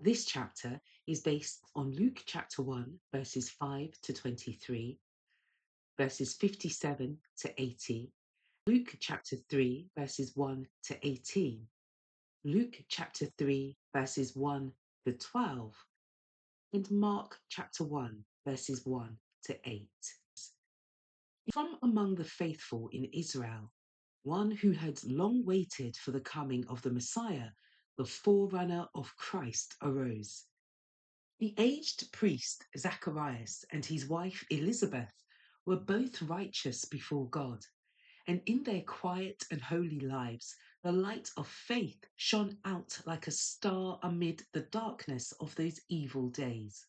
This chapter is based on Luke chapter 1, verses 5 to 23, verses 57 to 80, Luke chapter 3, verses 1 to 18, Luke chapter 3, verses 1 to 12, and Mark chapter 1, verses 1 to 8. From among the faithful in Israel, one who had long waited for the coming of the Messiah, the forerunner of Christ, arose. The aged priest Zacharias and his wife Elizabeth were both righteous before God, and in their quiet and holy lives, the light of faith shone out like a star amid the darkness of those evil days.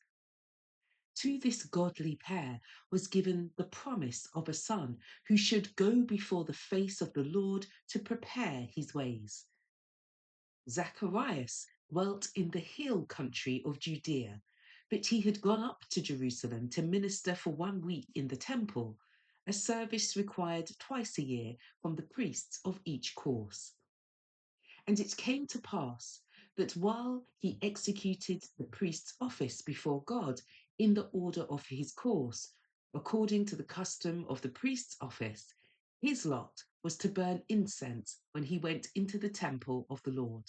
To this godly pair was given the promise of a son who should go before the face of the Lord to prepare his ways. Zacharias dwelt in the hill country of Judea, but he had gone up to Jerusalem to minister for 1 week in the temple, a service required twice a year from the priests of each course. And it came to pass that while he executed the priest's office before God in the order of his course, according to the custom of the priest's office, his lot was to burn incense when he went into the temple of the Lord.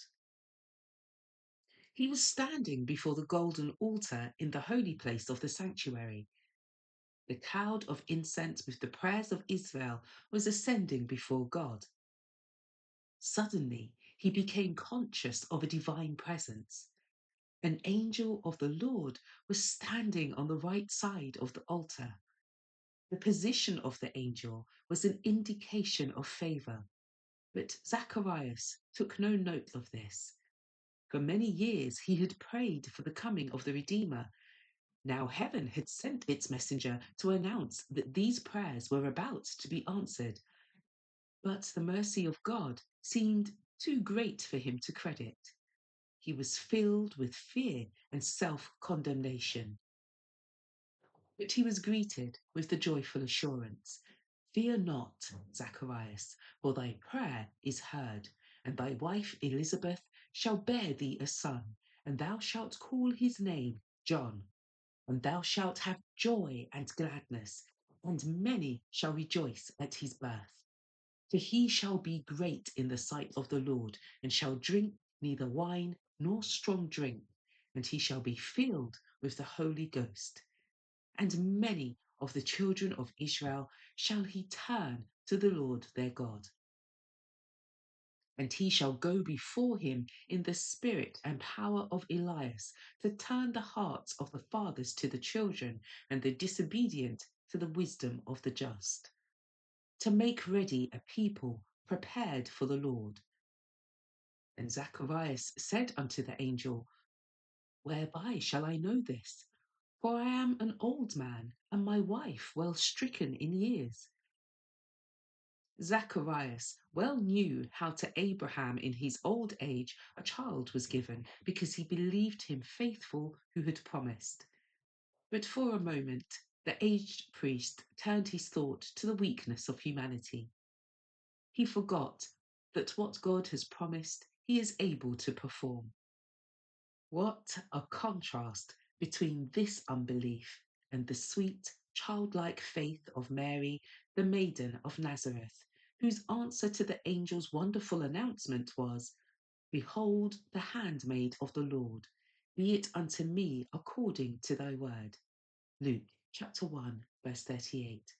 He was standing before the golden altar in the holy place of the sanctuary. The cloud of incense with the prayers of Israel was ascending before God. Suddenly, he became conscious of a divine presence. An angel of the Lord was standing on the right side of the altar. The position of the angel was an indication of favor, but Zacharias took no note of this. For many years he had prayed for the coming of the Redeemer. Now heaven had sent its messenger to announce that these prayers were about to be answered. But the mercy of God seemed too great for him to credit. He was filled with fear and self-condemnation. But he was greeted with the joyful assurance, "Fear not, Zacharias, for thy prayer is heard, and thy wife Elizabeth shall bear thee a son, and thou shalt call his name John. And thou shalt have joy and gladness, and many shall rejoice at his birth. For he shall be great in the sight of the Lord, and shall drink neither wine nor strong drink, and he shall be filled with the Holy Ghost. And many of the children of Israel shall he turn to the Lord their God. And he shall go before him in the spirit and power of Elias, to turn the hearts of the fathers to the children, and the disobedient to the wisdom of the just, to make ready a people prepared for the Lord." And Zacharias said unto the angel, "Whereby shall I know this? For I am an old man, and my wife well stricken in years." Zacharias well knew how to Abraham in his old age a child was given, because he believed him faithful who had promised. But for a moment the aged priest turned his thought to the weakness of humanity. He forgot that what God has promised he is able to perform. What a contrast between this unbelief and the sweet, childlike faith of Mary, the maiden of Nazareth, whose answer to the angel's wonderful announcement was, "Behold the handmaid of the Lord, be it unto me according to thy word." Luke chapter 1, verse 38.